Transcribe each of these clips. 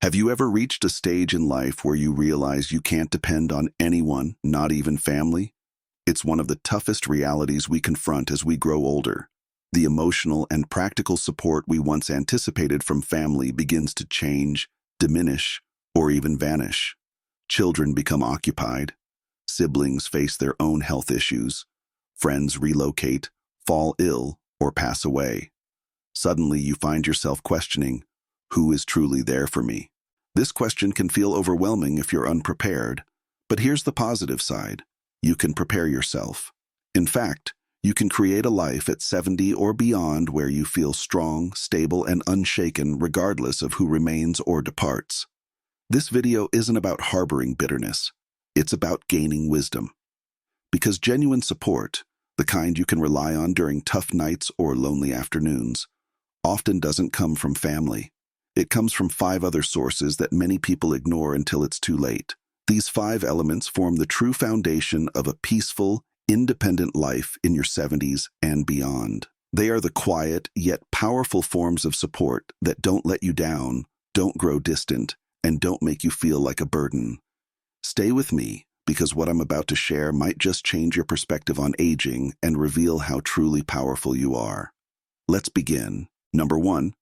Have you ever reached a stage in life where you realize you can't depend on anyone, not even family? It's one of the toughest realities we confront as we grow older. The emotional and practical support we once anticipated from family begins to change, diminish, or even vanish. Children become occupied. Siblings face their own health issues. Friends relocate, fall ill, or pass away. Suddenly you find yourself questioning, who is truly there for me? This question can feel overwhelming if you're unprepared, but here's the positive side. You can prepare yourself. In fact, you can create a life at 70 or beyond where you feel strong, stable, and unshaken regardless of who remains or departs. This video isn't about harboring bitterness. It's about gaining wisdom. Because genuine support, the kind you can rely on during tough nights or lonely afternoons, often doesn't come from family. It comes from 5 other sources that many people ignore until it's too late. These 5 elements form the true foundation of a peaceful, independent life in your 70s and beyond. They are the quiet yet powerful forms of support that don't let you down, don't grow distant, and don't make you feel like a burden. Stay with me, because what I'm about to share might just change your perspective on aging and reveal how truly powerful you are. Let's begin. Number 1.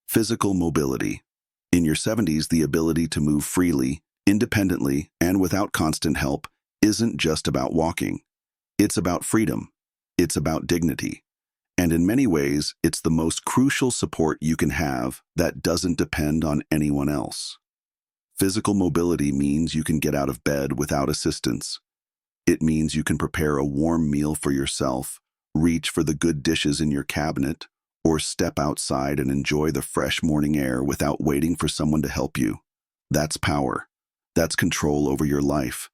Physical mobility. In your 70s, the ability to move freely, independently, and without constant help isn't just about walking. It's about freedom. It's about dignity. And in many ways, it's the most crucial support you can have that doesn't depend on anyone else. Physical mobility means you can get out of bed without assistance. It means you can prepare a warm meal for yourself, reach for the good dishes in your cabinet, or step outside and enjoy the fresh morning air without waiting for someone to help you. That's power. That's control over your life.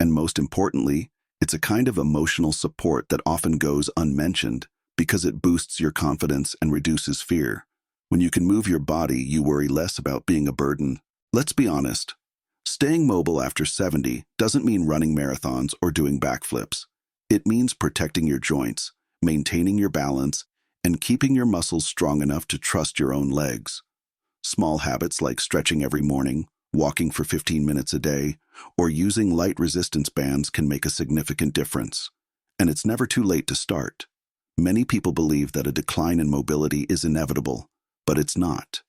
And most importantly, it's a kind of emotional support that often goes unmentioned because it boosts your confidence and reduces fear. When you can move your body, you worry less about being a burden. Let's be honest. Staying mobile after 70 doesn't mean running marathons or doing backflips. It means protecting your joints, maintaining your balance, and keeping your muscles strong enough to trust your own legs. Small habits like stretching every morning, walking for 15 minutes a day, or using light resistance bands can make a significant difference. And it's never too late to start. Many people believe that a decline in mobility is inevitable, but it's not.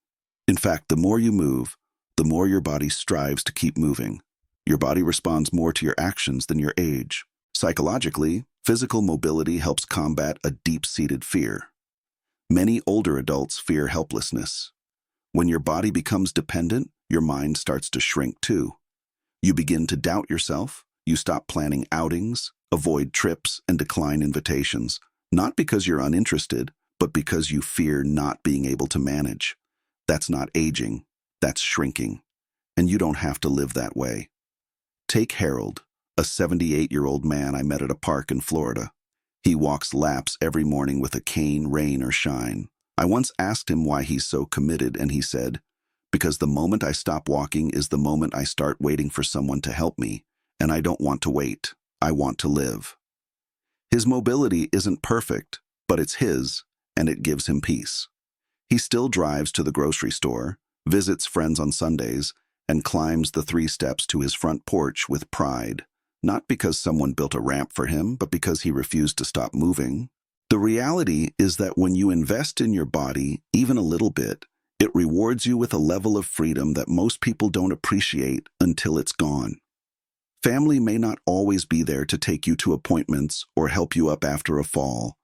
In fact, the more you move, the more your body strives to keep moving. Your body responds more to your actions than your age. Psychologically, physical mobility helps combat a deep-seated fear. Many older adults fear helplessness. When your body becomes dependent, your mind starts to shrink too. You begin to doubt yourself, you stop planning outings, avoid trips, and decline invitations, not because you're uninterested, but because you fear not being able to manage. That's not aging, that's shrinking. And you don't have to live that way. Take Harold, a 78-year-old man I met at a park in Florida. He walks laps every morning with a cane, rain or shine. I once asked him why he's so committed, and he said, "Because the moment I stop walking is the moment I start waiting for someone to help me, and I don't want to wait. I want to live." His mobility isn't perfect, but it's his, and it gives him peace. He still drives to the grocery store, visits friends on Sundays, and climbs the 3 steps to his front porch with pride. Not because someone built a ramp for him, but because he refused to stop moving. The reality is that when you invest in your body, even a little bit, it rewards you with a level of freedom that most people don't appreciate until it's gone. Family may not always be there to take you to appointments or help you up after a fall,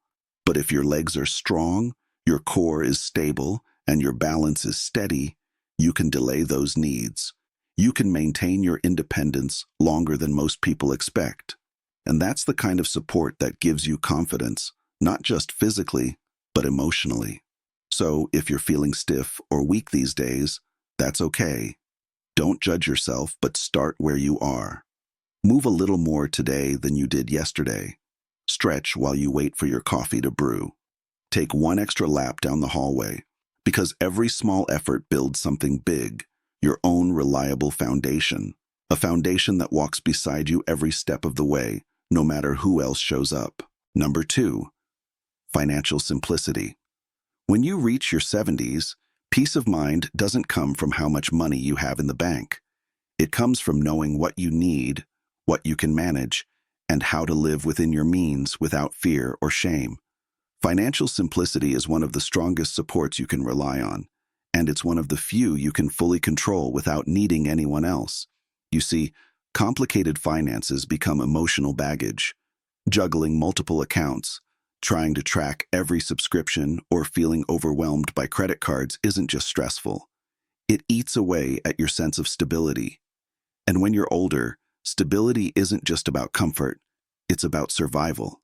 but if your legs are strong, your core is stable, and your balance is steady, you can delay those needs. You can maintain your independence longer than most people expect. And that's the kind of support that gives you confidence, not just physically, but emotionally. So if you're feeling stiff or weak these days, that's okay. Don't judge yourself, but start where you are. Move a little more today than you did yesterday. Stretch while you wait for your coffee to brew. Take 1 extra lap down the hallway, because every small effort builds something big. Your own reliable foundation, a foundation that walks beside you every step of the way, no matter who else shows up. Number 2, financial simplicity. When you reach your 70s, Peace of mind doesn't come from how much money you have in the bank. It comes from knowing what you need, what you can manage, and how to live within your means without fear or shame. Financial simplicity is one of the strongest supports you can rely on, and it's one of the few you can fully control without needing anyone else. You see, complicated finances become emotional baggage. Juggling multiple accounts, trying to track every subscription, or feeling overwhelmed by credit cards isn't just stressful. It eats away at your sense of stability. And when you're older, stability isn't just about comfort, it's about survival.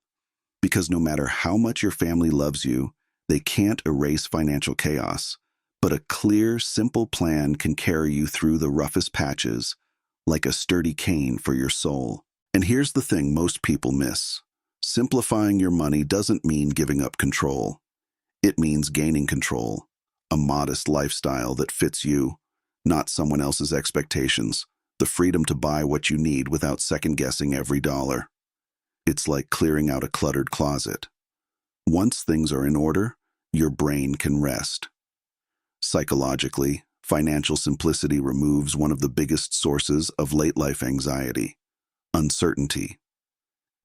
Because no matter how much your family loves you, they can't erase financial chaos. But a clear, simple plan can carry you through the roughest patches, like a sturdy cane for your soul. And here's the thing most people miss. Simplifying your money doesn't mean giving up control. It means gaining control, a modest lifestyle that fits you, not someone else's expectations, the freedom to buy what you need without second-guessing every dollar. It's like clearing out a cluttered closet. Once things are in order, your brain can rest. Psychologically, financial simplicity removes one of the biggest sources of late-life anxiety: uncertainty.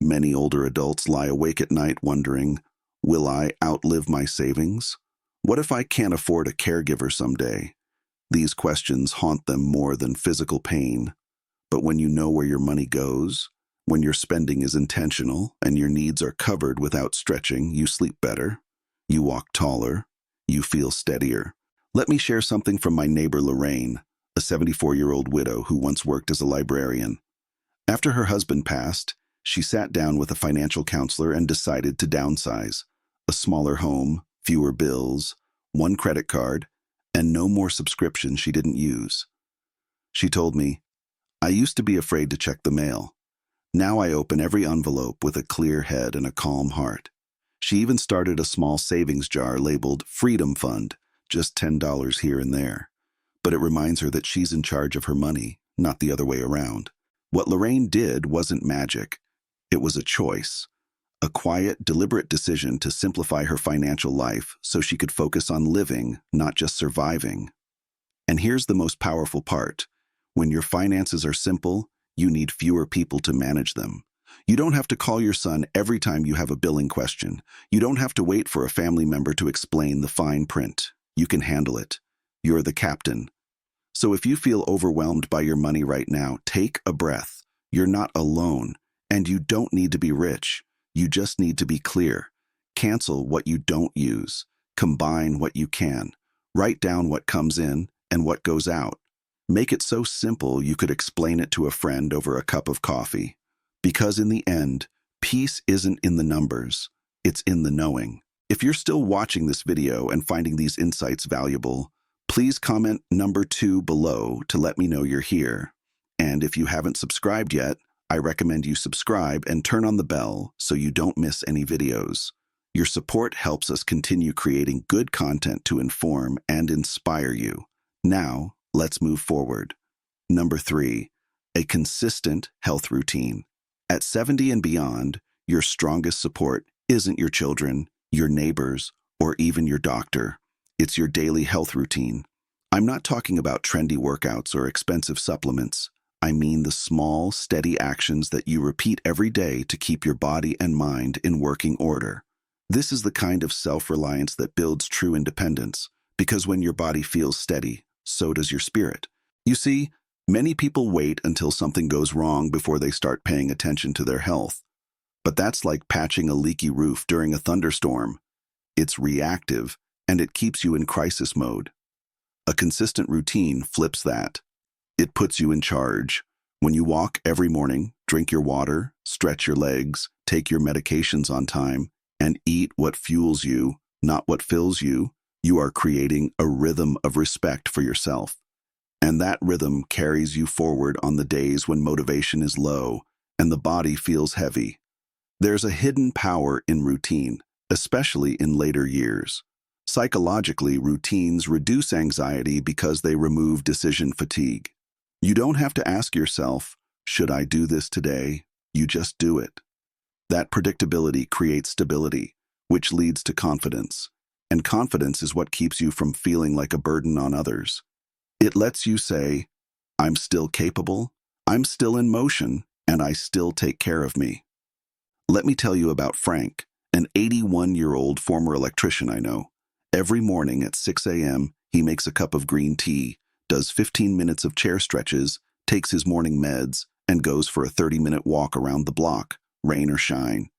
Many older adults lie awake at night wondering, will I outlive my savings? What if I can't afford a caregiver someday? These questions haunt them more than physical pain. But when you know where your money goes, when your spending is intentional and your needs are covered without stretching, you sleep better, you walk taller, you feel steadier. Let me share something from my neighbor Lorraine, a 74-year-old widow who once worked as a librarian. After her husband passed, she sat down with a financial counselor and decided to downsize. A smaller home, fewer bills, one credit card, and no more subscriptions she didn't use. She told me, "I used to be afraid to check the mail. Now I open every envelope with a clear head and a calm heart." She even started a small savings jar labeled Freedom Fund, just $10 here and there. But it reminds her that she's in charge of her money, not the other way around. What Lorraine did wasn't magic. It was a choice, a quiet, deliberate decision to simplify her financial life so she could focus on living, not just surviving. And here's the most powerful part. When your finances are simple, you need fewer people to manage them. You don't have to call your son every time you have a billing question. You don't have to wait for a family member to explain the fine print. You can handle it. You're the captain. So if you feel overwhelmed by your money right now, take a breath. You're not alone, and you don't need to be rich. You just need to be clear. Cancel what you don't use. Combine what you can. Write down what comes in and what goes out. Make it so simple you could explain it to a friend over a cup of coffee. Because in the end, peace isn't in the numbers, it's in the knowing. If you're still watching this video and finding these insights valuable, please comment number 2 below to let me know you're here. And if you haven't subscribed yet, I recommend you subscribe and turn on the bell so you don't miss any videos. Your support helps us continue creating good content to inform and inspire you. Now, let's move forward. Number 3, a consistent health routine. At 70 and beyond, your strongest support isn't your children, your neighbors, or even your doctor. It's your daily health routine. I'm not talking about trendy workouts or expensive supplements. I mean the small, steady actions that you repeat every day to keep your body and mind in working order. This is the kind of self-reliance that builds true independence, because when your body feels steady, so does your spirit. You see, many people wait until something goes wrong before they start paying attention to their health. But that's like patching a leaky roof during a thunderstorm. It's reactive, and it keeps you in crisis mode. A consistent routine flips that. It puts you in charge. When you walk every morning, drink your water, stretch your legs, take your medications on time, and eat what fuels you, not what fills you, you are creating a rhythm of respect for yourself. And that rhythm carries you forward on the days when motivation is low and the body feels heavy. There's a hidden power in routine, especially in later years. Psychologically, routines reduce anxiety because they remove decision fatigue. You don't have to ask yourself, should I do this today? You just do it. That predictability creates stability, which leads to confidence. And confidence is what keeps you from feeling like a burden on others. It lets you say, I'm still capable, I'm still in motion, and I still take care of me. Let me tell you about Frank, an 81-year-old former electrician I know. Every morning at 6 a.m., he makes a cup of green tea, does 15 minutes of chair stretches, takes his morning meds, and goes for a 30-minute walk around the block, rain or shine.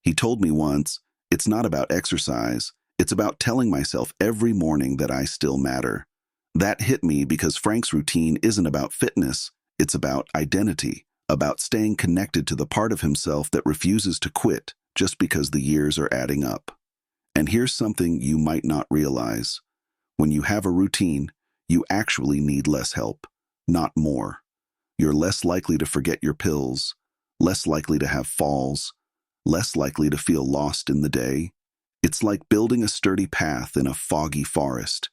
He told me once, it's not about exercise, it's about telling myself every morning that I still matter. That hit me because Frank's routine isn't about fitness, it's about identity, about staying connected to the part of himself that refuses to quit just because the years are adding up. And here's something you might not realize. When you have a routine, you actually need less help, not more. You're less likely to forget your pills, less likely to have falls, less likely to feel lost in the day. It's like building a sturdy path in a foggy forest.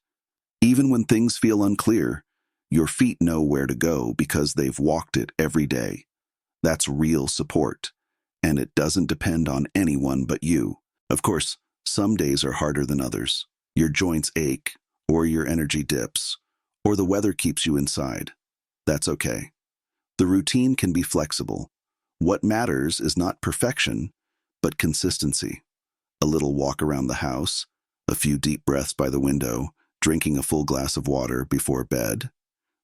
Even when things feel unclear, your feet know where to go because they've walked it every day. That's real support, and it doesn't depend on anyone but you. Of course, some days are harder than others. Your joints ache, or your energy dips, or the weather keeps you inside. That's okay. The routine can be flexible. What matters is not perfection, but consistency. A little walk around the house, a few deep breaths by the window, drinking a full glass of water before bed.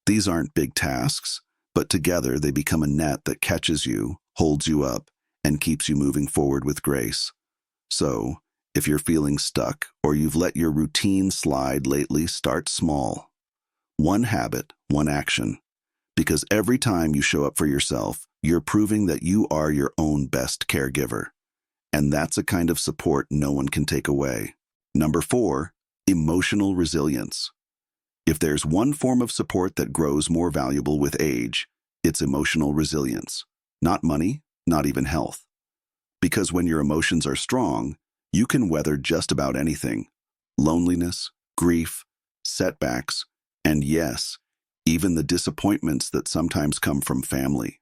These aren't big tasks, but together they become a net that catches you, holds you up, and keeps you moving forward with grace. So, if you're feeling stuck or you've let your routine slide lately, start small. One habit, one action. Because every time you show up for yourself, you're proving that you are your own best caregiver. And that's a kind of support no one can take away. Number 4, emotional resilience. If there's one form of support that grows more valuable with age, it's emotional resilience. Not money, not even health. Because when your emotions are strong, you can weather just about anything. Loneliness, grief, setbacks, and yes, even the disappointments that sometimes come from family.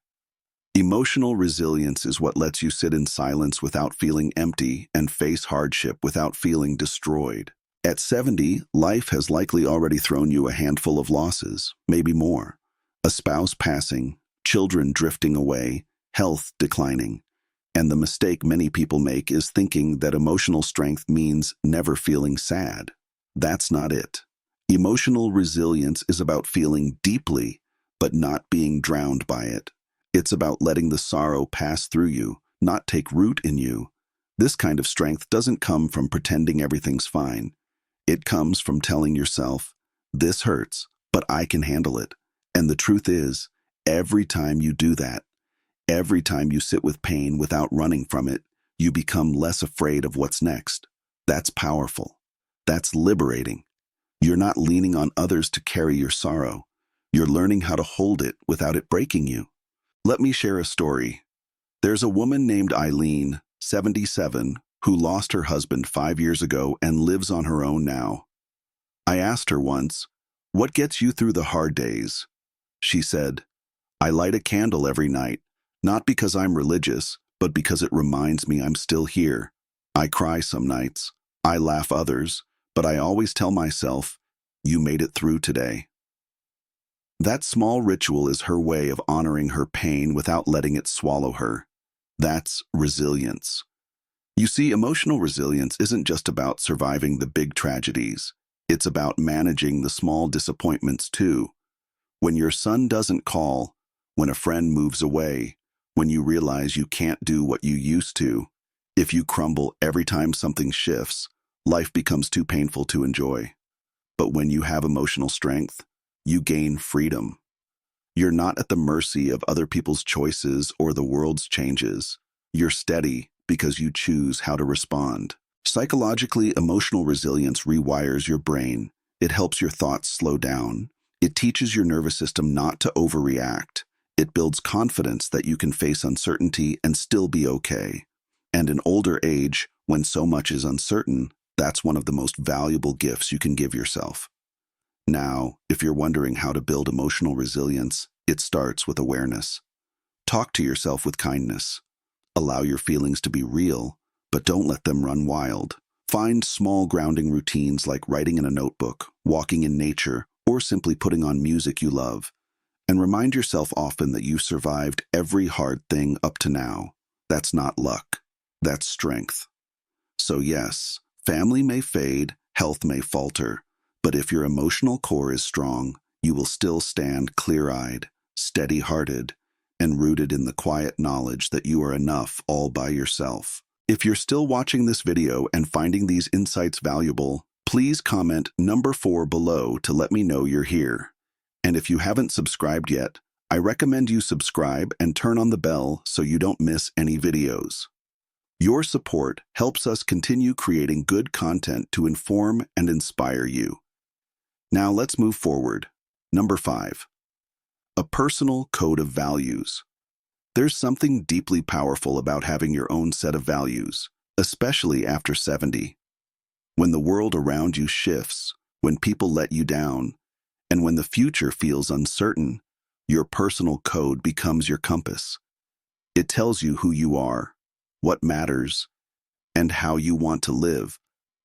Emotional resilience is what lets you sit in silence without feeling empty and face hardship without feeling destroyed. At 70, life has likely already thrown you a handful of losses, maybe more. A spouse passing, children drifting away, health declining. And the mistake many people make is thinking that emotional strength means never feeling sad. That's not it. Emotional resilience is about feeling deeply, but not being drowned by it. It's about letting the sorrow pass through you, not take root in you. This kind of strength doesn't come from pretending everything's fine. It comes from telling yourself, this hurts, but I can handle it. And the truth is, every time you do that, every time you sit with pain without running from it, you become less afraid of what's next. That's powerful. That's liberating. You're not leaning on others to carry your sorrow. You're learning how to hold it without it breaking you. Let me share a story. There's a woman named Eileen, 77, who lost her husband 5 years ago and lives on her own now. I asked her once, "What gets you through the hard days?" She said, "I light a candle every night, not because I'm religious, but because it reminds me I'm still here. I cry some nights, I laugh others, but I always tell myself, you made it through today." That small ritual is her way of honoring her pain without letting it swallow her. That's resilience. You see, emotional resilience isn't just about surviving the big tragedies. It's about managing the small disappointments too. When your son doesn't call, when a friend moves away, when you realize you can't do what you used to, if you crumble every time something shifts, life becomes too painful to enjoy. But when you have emotional strength, you gain freedom. You're not at the mercy of other people's choices or the world's changes. You're steady because you choose how to respond. Psychologically, emotional resilience rewires your brain. It helps your thoughts slow down. It teaches your nervous system not to overreact. It builds confidence that you can face uncertainty and still be okay. And in older age, when so much is uncertain, that's one of the most valuable gifts you can give yourself. Now, if you're wondering how to build emotional resilience, it starts with awareness. Talk to yourself with kindness. Allow your feelings to be real, but don't let them run wild. Find small grounding routines like writing in a notebook, walking in nature, or simply putting on music you love. And remind yourself often that you've survived every hard thing up to now. That's not luck. That's strength. So yes, family may fade, health may falter, but if your emotional core is strong, you will still stand clear-eyed, steady-hearted, and rooted in the quiet knowledge that you are enough all by yourself. If you're still watching this video and finding these insights valuable, please comment number 4 below to let me know you're here. And if you haven't subscribed yet, I recommend you subscribe and turn on the bell so you don't miss any videos. Your support helps us continue creating good content to inform and inspire you. Now let's move forward. Number 5. A personal code of values. There's something deeply powerful about having your own set of values, especially after 70. When the world around you shifts, when people let you down, and when the future feels uncertain, your personal code becomes your compass. It tells you who you are, what matters, and how you want to live,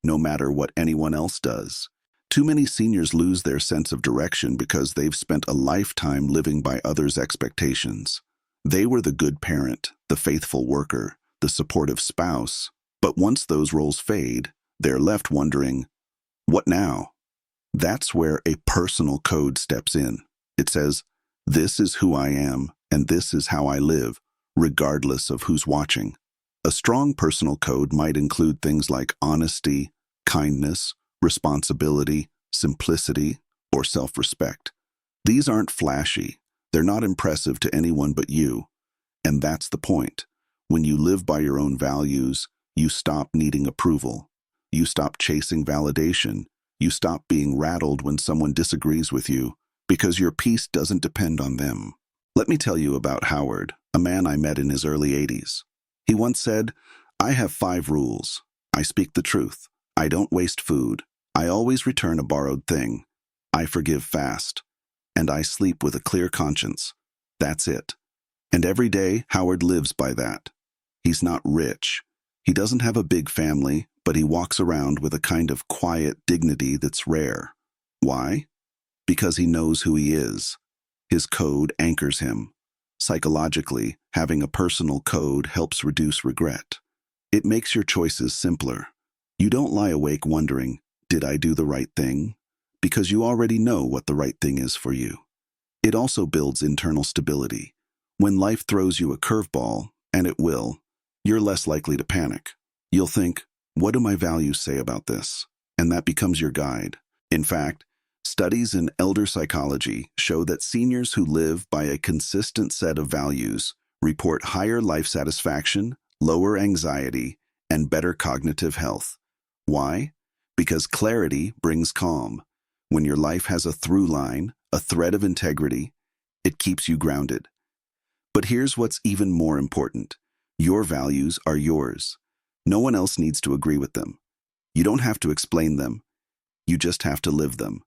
no matter what anyone else does. Too many seniors lose their sense of direction because they've spent a lifetime living by others' expectations. They were the good parent, the faithful worker, the supportive spouse, but once those roles fade, they're left wondering, what now? That's where a personal code steps in. It says, this is who I am, and this is how I live, regardless of who's watching. A strong personal code might include things like honesty, kindness, responsibility, simplicity, or self-respect. These aren't flashy. They're not impressive to anyone but you. And that's the point. When you live by your own values, you stop needing approval. You stop chasing validation. You stop being rattled when someone disagrees with you, because your peace doesn't depend on them. Let me tell you about Howard, a man I met in his early 80s. He once said, I have 5 rules. I speak the truth. I don't waste food. I always return a borrowed thing. I forgive fast. And I sleep with a clear conscience. That's it. And every day, Howard lives by that. He's not rich. He doesn't have a big family, but he walks around with a kind of quiet dignity that's rare. Why? Because he knows who he is. His code anchors him. Psychologically, having a personal code helps reduce regret. It makes your choices simpler. You don't lie awake wondering, did I do the right thing? Because you already know what the right thing is for you. It also builds internal stability. When life throws you a curveball, and it will, you're less likely to panic. You'll think, what do my values say about this? And that becomes your guide. In fact, studies in elder psychology show that seniors who live by a consistent set of values report higher life satisfaction, lower anxiety, and better cognitive health. Why? Because clarity brings calm. When your life has a through line, a thread of integrity, it keeps you grounded. But here's what's even more important. Your values are yours. No one else needs to agree with them. You don't have to explain them. You just have to live them.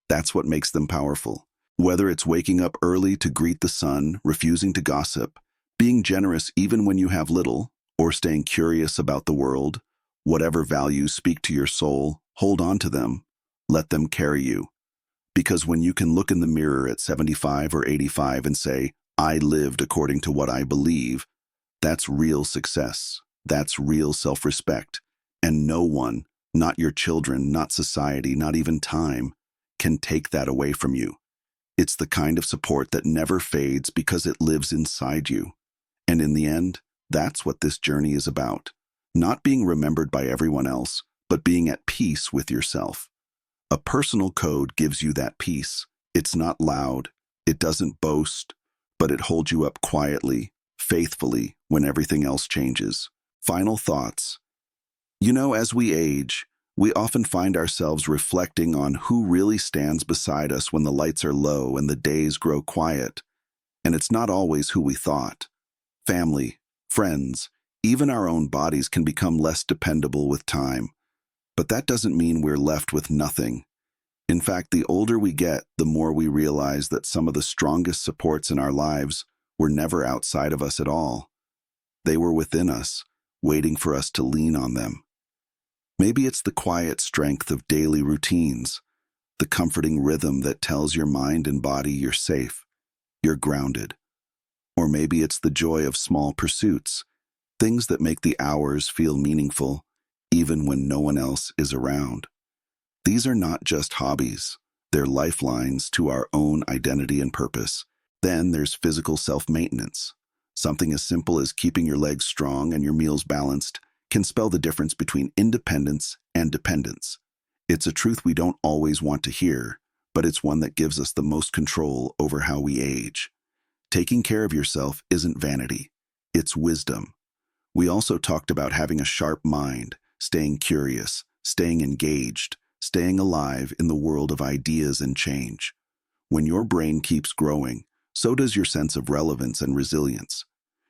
That's what makes them powerful. Whether it's waking up early to greet the sun, refusing to gossip, being generous even when you have little, or staying curious about the world, whatever values speak to your soul, hold on to them. Let them carry you. Because when you can look in the mirror at 75 or 85 and say, I lived according to what I believe, that's real success. That's real self-respect. And no one, not your children, not society, not even time, can take that away from you. It's the kind of support that never fades because it lives inside you. And in the end, that's what this journey is about. Not being remembered by everyone else, but being at peace with yourself. A personal code gives you that peace. It's not loud. It doesn't boast, but it holds you up quietly, faithfully, when everything else changes. Final thoughts. You know, as we age, we often find ourselves reflecting on who really stands beside us when the lights are low and the days grow quiet. And it's not always who we thought. Family, friends, even our own bodies can become less dependable with time. But that doesn't mean we're left with nothing. In fact, the older we get, the more we realize that some of the strongest supports in our lives were never outside of us at all. They were within us, waiting for us to lean on them. Maybe it's the quiet strength of daily routines, the comforting rhythm that tells your mind and body you're safe, you're grounded. Or maybe it's the joy of small pursuits, things that make the hours feel meaningful, even when no one else is around. These are not just hobbies, they're lifelines to our own identity and purpose. Then there's physical self-maintenance. Something as simple as keeping your legs strong and your meals balanced can spell the difference between independence and dependence. It's a truth we don't always want to hear, but it's one that gives us the most control over how we age. Taking care of yourself isn't vanity, it's wisdom. We also talked about having a sharp mind, staying curious, staying engaged, staying alive in the world of ideas and change. When your brain keeps growing, so does your sense of relevance and resilience.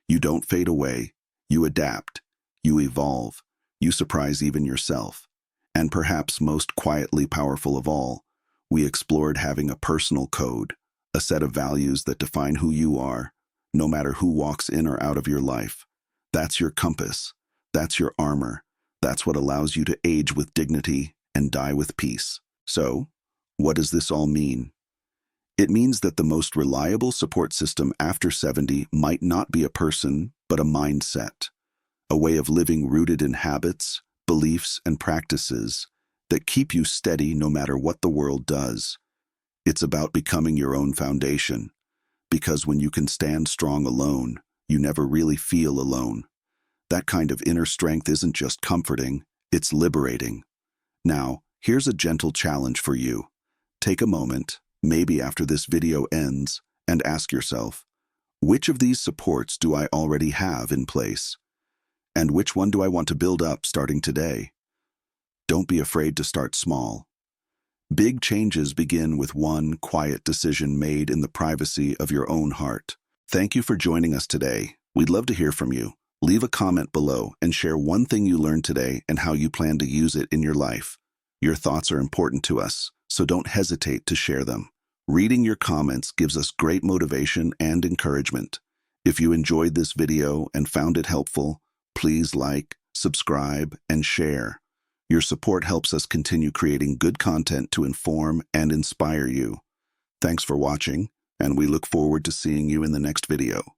You don't fade away, you adapt, you evolve, you surprise even yourself. And perhaps most quietly powerful of all, we explored having a personal code, a set of values that define who you are, no matter who walks in or out of your life. That's your compass, that's your armor, that's what allows you to age with dignity and die with peace. So, what does this all mean? It means that the most reliable support system after 70 might not be a person, but a mindset, a way of living rooted in habits, beliefs, and practices that keep you steady no matter what the world does. It's about becoming your own foundation, because when you can stand strong alone, you never really feel alone. That kind of inner strength isn't just comforting, it's liberating. Now, here's a gentle challenge for you. Take a moment, maybe after this video ends, and ask yourself, which of these supports do I already have in place? And which one do I want to build up starting today? Don't be afraid to start small. Big changes begin with one quiet decision made in the privacy of your own heart. Thank you for joining us today. We'd love to hear from you. Leave a comment below and share one thing you learned today and how you plan to use it in your life. Your thoughts are important to us, so don't hesitate to share them. Reading your comments gives us great motivation and encouragement. If you enjoyed this video and found it helpful, please like, subscribe, and share. Your support helps us continue creating good content to inform and inspire you. Thanks for watching, and we look forward to seeing you in the next video.